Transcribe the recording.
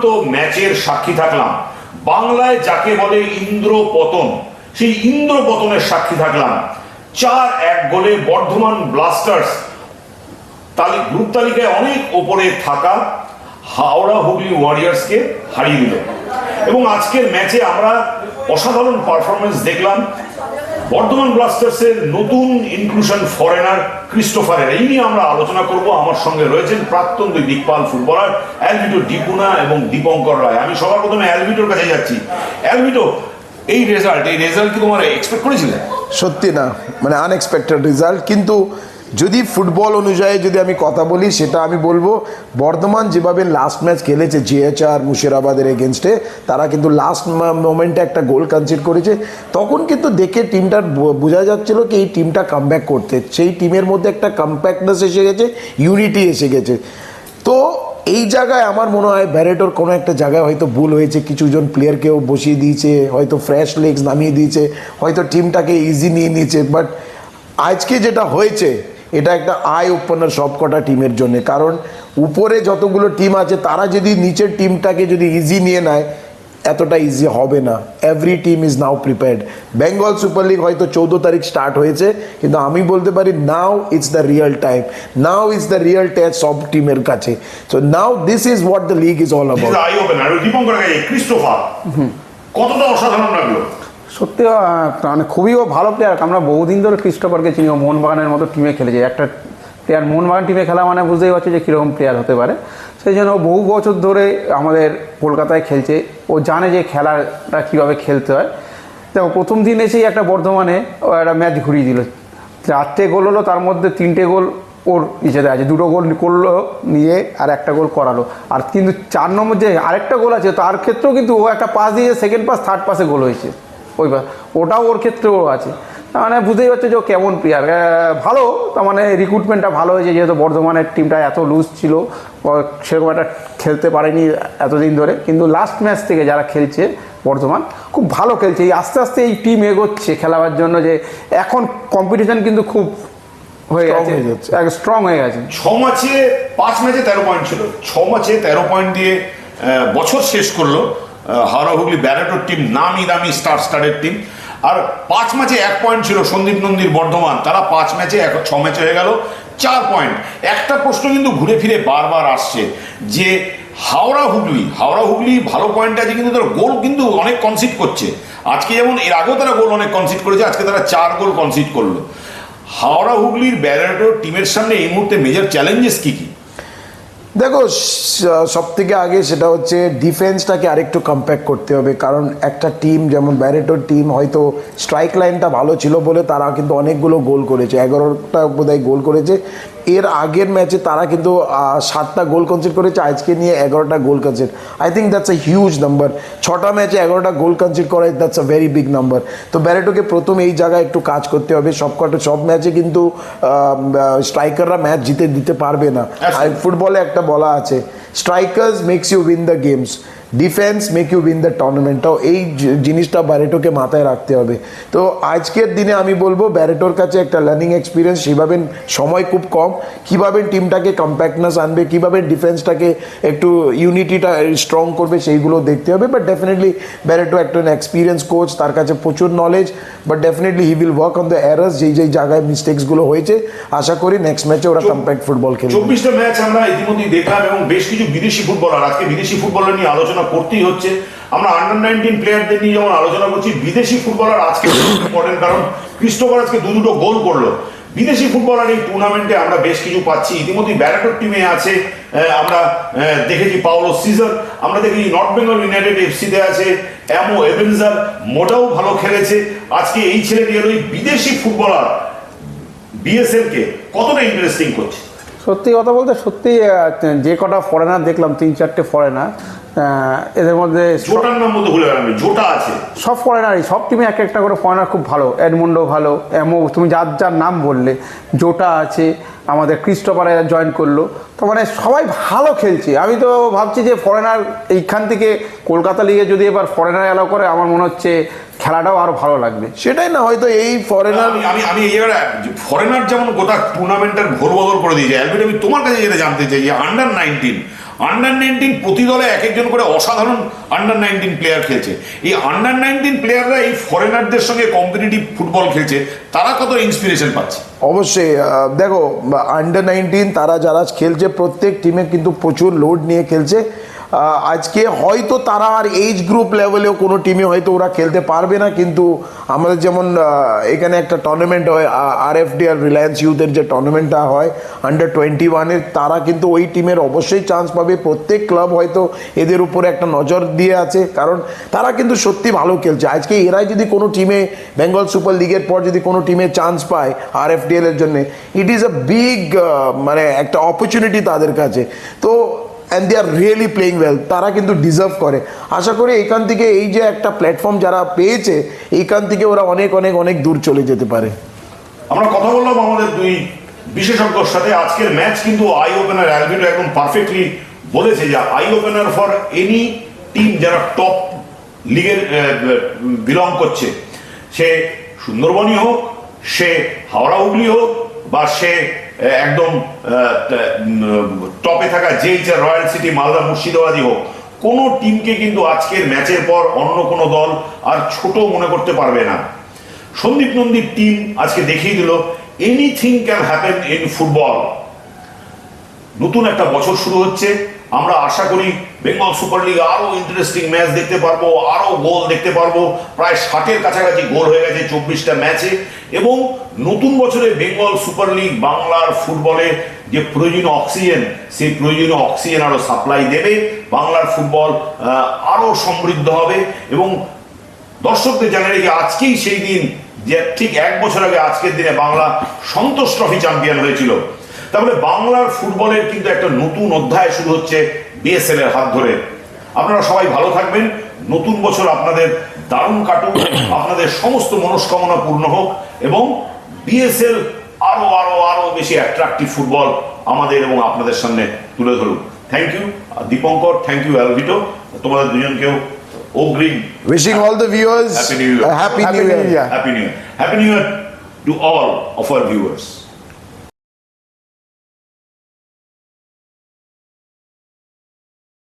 তো ম্যাচের সাক্ষী থাকলাম, বাংলায় যাকে বলে ইন্দ্রপতন, সেই ইন্দ্রপতনের সাক্ষী থাকলাম। 4-1 গোলে বর্ধমান ব্লাস্টার্স গ্রুপ তালিকায় অনেক ওপরে থাকা হাওড়া হুগলি ওয়ারিয়ার্সকে হারিয়ে দিল। এবং আজকের ম্যাচে আমরা অসাধারণ পারফরমেন্স দেখলাম বর্ধমান ব্লাস্টার্সের নতুন ইনক্লুশন ফরেনার ক্রিস্টোফারের। এই নিয়ে আমরা আলোচনা করব। আমার সঙ্গে রয়েছেন প্রাক্তন দুই দিকপাল ফুটবলার অ্যালভিটো ডিপুনা এবং দীপঙ্কর রায়। আমি সবার প্রথমে অ্যালভিটোর কাছে যাচ্ছি। অ্যালভিটো, এই রেজাল্ট কি তোমার এক্সপেক্ট করেছিলে? সত্যি না, মানে আনএক্সপেক্টেড রেজাল্ট। কিন্তু যদি ফুটবল অনুযায়ী যদি আমি কথা বলি, সেটা আমি বলবো বর্ধমান যেভাবে লাস্ট ম্যাচ খেলেছে জিএচআর মুর্শিদাবাদের এগেনস্টে, তারা কিন্তু লাস্ট মোমেন্টে একটা গোল কনসিড করেছে। তখন কিন্তু দেখে টিমটার বোঝা যাচ্ছিল কি এই টিমটা কামব্যাক করতে, সেই টিমের মধ্যে একটা কম্প্যাক্টনেস এসে গেছে, ইউনিটি এসে গেছে। তো এই জায়গায় আমার মনে হয় ব্যারেটোর কোনো একটা জায়গায় হয়তো ভুল হয়েছে, কিছুজন প্লেয়ারকেও বসিয়ে দিয়েছে, হয়তো ফ্রেশ লেগস নামিয়ে দিয়েছে, হয়তো টিমটাকে ইজি নিয়ে নিয়েছে। বাট আজকে যেটা হয়েছে এটা একটা আই ওপেনার সব কটা টিমের জন্য। কারণ উপরে যতগুলো টিম আছে তারা যদি নিচের টিমটাকে যদি ইজি নিয়ে নেয়, এতটা ইজি হবে না। Every team is now prepared. Bengal super league হয়তো 14 তারিখ স্টার্ট হয়েছে, কিন্তু আমি বলতে পারি now it's the real time, now is the real test সব টিমের কাছে। So now this is what the league is all about. আই ওপেনার দীপঙ্কর রায়, ক্রিস্টোফার কতটা অসাধারণ লাগলো? সত্যি মানে খুবই ভালো প্লেয়ার। আমরা বহুদিন ধরে ক্রিস্টোফারকে চিনি, মোহনবাগানের মতো টিমে খেলেছে। একটা প্লেয়ার মোহনবাগান টিমে খেলা মানে বুঝতেই পারছে যে কীরকম প্লেয়ার হতে পারে। সেই জন্য বহু বছর ধরে আমাদের কলকাতায় খেলছে, ও জানে যে খেলাটা কীভাবে খেলতে হয়। দেখো প্রথম দিন এসেই একটা বর্ধমানে ও একটা ম্যাচ ঘুরিয়ে দিল। 4টে গোল হলো, তার মধ্যে 3টে গোল ওর ইসেতে আছে, 2টো গোল করলো নিয়ে আর একটা গোল করালো। আর কিন্তু 4 নম্বর যে আরেকটা গোল আছে তার ক্ষেত্রেও কিন্তু ও একটা পাস দিয়ে সেকেন্ড পাস থার্ড পাসে গোল হয়েছে, ওটাও ওর ক্ষেত্রেও আছে। তার মানে বুঝতেই পারছে যে ও কেমন প্লেয়ার। ভালো, তার মানে রিক্রুটমেন্টটা ভালো হয়েছে, যেহেতু বর্ধমানের টিমটা এত লুজ ছিল, সেরকম একটা খেলতে পারেনি এতদিন ধরে। কিন্তু লাস্ট ম্যাচ থেকে যারা খেলছে বর্ধমান খুব ভালো খেলছে। এই আস্তে আস্তে এই টিম এগোচ্ছে খেলাবার জন্য, যে এখন কম্পিটিশন কিন্তু খুব হয়ে গেছে, স্ট্রং হয়ে গেছে। 6 ম্যাচে 5 ম্যাচে 13 পয়েন্ট ছিল। 6 ম্যাচে 13 পয়েন্ট দিয়ে বছর শেষ করলো হাওড়া হুগলি ব্যারেটোর টিম, নামি দামি স্টারের টিম। আর 5 ম্যাচে 1 পয়েন্ট ছিল সন্দীপ নন্দীর বর্ধমান, তারা 5 ম্যাচে 6 ম্যাচে হয়ে গেল 4 পয়েন্ট। একটা প্রশ্ন কিন্তু ঘুরে ফিরে বারবার আসছে যে হাওড়া হুগলি ভালো পয়েন্ট আছে, কিন্তু তারা গোল কিন্তু অনেক কনসিড করছে। আজকে যেমন এর আগেও তারা গোল অনেক কনসিড করেছে, আজকে তারা 4 গোল কনসিড করলো। হাওড়া হুগলির ব্যারেটোর টিমের সামনে এই মুহূর্তে মেজর চ্যালেঞ্জেস কি কি? দেখো, সব থেকে আগে সেটা হচ্ছে ডিফেন্সটাকে আরেকটু কম্প্যাক্ট করতে হবে। কারণ একটা টিম যেমন ব্যারেটোর টিম হয়তো স্ট্রাইক লাইনটা ভালো ছিল বলে তারা কিন্তু অনেকগুলো গোল করেছে, 11টা বোধহয় গোল করেছে। এর আগের ম্যাচে তারা কিন্তু 7টা গোল কনসিড করেছে, আজকে নিয়ে 11টা goal concede. I think that's a huge number. 6টা ম্যাচে 11টা গোল কনসিড করা, that's a very big number. তো ব্যারেটোকে প্রথম এই জায়গায় একটু কাজ করতে হবে। সব ম্যাচে কিন্তু স্ট্রাইকাররা ম্যাচ জিতে দিতে পারবে না। ফুটবলে একটা বলা আছে, strikers makes you win the games, defence make you win the টুর্নামেন্টটাও। এই জিনিসটা ব্যারেটোকে মাথায় রাখতে হবে। তো আজকের দিনে আমি বলবো ব্যারেটোর কাছে একটা লার্নিং এক্সপিরিয়েন্স, সেভাবে সময় খুব কম, কীভাবে টিমটাকে কম্প্যাক্টনেস আনবে, কীভাবে ডিফেন্সটাকে একটু ইউনিটিটা স্ট্রং করবে, সেইগুলো দেখতে হবে। বাট ডেফিনেটলি ব্যারেটো একটা এক্সপিরিয়েন্স কোচ, তার কাছে প্রচুর knowledge. But definitely he will work on the errors, যেই জায়গায় মিস্টেক্সগুলো হয়েছে। আশা করি নেক্সট ম্যাচে ওরা কম্প্যাক্ট ফুটবল খেলবে। 24টা ম্যাচ আমরা ইতিমধ্যেই দেখলাম এবং বেশ কিছু বিদেশি ফুটবলার, আজকে বিদেশি ফুটবলার নিয়ে আলোচনা করতেই হচ্ছে। আমরা আন্ডার-19 প্লেয়ারদের নিয়ে যেমন আলোচনা করছি, বিদেশি ফুটবলার আজকে ইম্পর্টেন্ট, কারণ ক্রিস্টোফার আজকে 2 গোল করলো। বিদেশি ফুটবলার এই টুর্নামেন্টে আমরা বেশ কিছু পাচ্ছি। ইতিমধ্যে ব্যারেটোর টিমে আছে, আমরা দেখেছি পাওলো সিজার, আমরা দেখেছি নর্থ বেঙ্গল ইউনাইটেড এফসিতে আছে অ্যামো এভেনজার, মোটাও ভালো খেলেছে। আজকে এই ছেলেটি হলো এই বিদেশি ফুটবলার বিএসএল কে কতটা ইন্টারেস্টিং করছে। সত্যি কথা বলতে, সত্যি যে কটা ফরেনার দেখলাম, 3-4টে ফরেনার, এদের মধ্যে জোটার নাম মধ্যে ভুলে গেলাম, জোটা আছে। সব ফরেনারই, সব টিমে একটা করে ফরেনার খুব ভালো। এডমন্ডো ভালো, এমো, তুমি যার নাম বললে, জোটা আছে, আমাদের ক্রিস্টোফার জয়েন করলো। তো মানে সবাই ভালো খেলছে। আমি তো ভাবছি যে ফরেনার এইখান থেকে কলকাতা লিগে যদি এবার ফরেনার অ্যালাউ করে, আমার মনে হচ্ছে খেলাটাও আরো ভালো লাগবে। সেটাই না, হয়তো এই ফরেনার, আমি এই জায়গায় ফরেনার যেমন গোটা টুর্নামেন্টের ঘোর বদল করে দিয়েছে। অ্যালবিট, আমি তোমার কাছে যেটা জানতে চাই যে আন্ডার-19 আন্ডার 19 প্রতি দলে এক একজন করে অসাধারণ আন্ডার 19 প্লেয়ার খেলছে। এই আন্ডার 19 প্লেয়াররা এই ফরেনারদের সঙ্গে কম্পিটিটিভ ফুটবল খেলছে, তারা কত ইন্সপিরেশন পাচ্ছে। অবশ্যই দেখো আন্ডার 19 তারা যারা খেলছে প্রত্যেক টিমে কিন্তু প্রচুর লোড নিয়ে খেলছে। আজকে হয়তো তারা আর এইজ গ্রুপ লেভেলেও কোনো টিমে হয়তো ওরা খেলতে পারবে না, কিন্তু আমাদের যেমন এখানে একটা টুর্নামেন্ট হয় RFD আর রিলায়েন্স ইউথের যে টুর্নামেন্টটা হয় আন্ডার 21-এর, তারা কিন্তু ওই টিমের অবশ্যই চান্স পাবে। প্রত্যেক ক্লাব হয়তো এদের উপরে একটা নজর দিয়ে আছে, কারণ তারা কিন্তু সত্যি ভালো খেলছে। আজকে এরাই যদি কোনো টিমে বেঙ্গল সুপার লিগের পর যদি কোনো টিমে চান্স পায় RFDL এর জন্য, ইট ইজ আ বিগ মানে একটা অপরচুনিটি তাদের কাছে। তো and they are really playing well, তারা কিন্তু ডিজার্ভ করে। আশা করি এইখান থেকে এই যে একটা প্ল্যাটফর্ম যারা পেয়েছে, এইখান থেকে ওরা অনেক অনেক অনেক দূর চলে যেতে পারে। আমরা কথা বললাম আমাদের দুই বিশেষজ্ঞর সাথে। আজকের ম্যাচ কিন্তু আই ওপেনার, অ্যালভিটো একদম পারফেক্টলি বলেছে যে I opener for any team যারা টপ লিগের বিলং করছে, সে সুন্দরবনই হোক, সে হাওড়া হুগলি হোক, বা সে একদম টপে থাকা JHR রয়্যাল সিটি, মালদা, মুর্শিদাবাদই হোক, কোনো টিমকে কিন্তু আজকের ম্যাচের পর অন্য কোনো দল আর ছোট মনে করতে পারবে না। সন্দীপ নন্দীর টিম আজকে দেখিয়ে দিল anything can happen in football. নতুন একটা বছর শুরু হচ্ছে, আমরা আশা করি বেঙ্গল সুপার লিগ আরো ইন্টারেস্টিং ম্যাচ দেখতে পারবো, আরো গোল দেখতে পারবো। প্রায় 60-এর কাছাকাছি গোল হয়ে গেছে 24টা ম্যাচে, এবং নতুন বছরে বেঙ্গল সুপার লিগ বাংলার ফুটবলে যে প্রয়োজনীয় অক্সিজেন, সেই প্রয়োজনীয় অক্সিজেন আরো সাপ্লাই দেবে। বাংলার ফুটবল আরো সমৃদ্ধ হবে, এবং দর্শকদের জানিয়ে রেখে আজকেই সেই দিন যে ঠিক 1 বছর আগে আজকের দিনে বাংলা সন্তোষ ট্রফি চ্যাম্পিয়ন হয়েছিল। তাহলে বাংলার ফুটবলের কিন্তু একটা নতুন অধ্যায় শুরু হচ্ছে BSL এর হাত ধরে। আপনারা সবাই ভালো থাকবেন, নতুন বছর আপনাদের দারুণ কাটুক, আপনাদের সমস্ত মনস্কামনা পূর্ণ হোক, এবং BSL আরো আরো আরো বেশি অ্যাট্রাকটিভ ফুটবল আমাদের এবং আপনাদের সামনে তুলে ধরুক। Thank you Dipankar, thank you Alvito, তোমাদের দুজনকেও অগ্রিম wishing all the viewers Happy New Year. Happy new year. Happy New Year. Happy New Year to all of our viewers.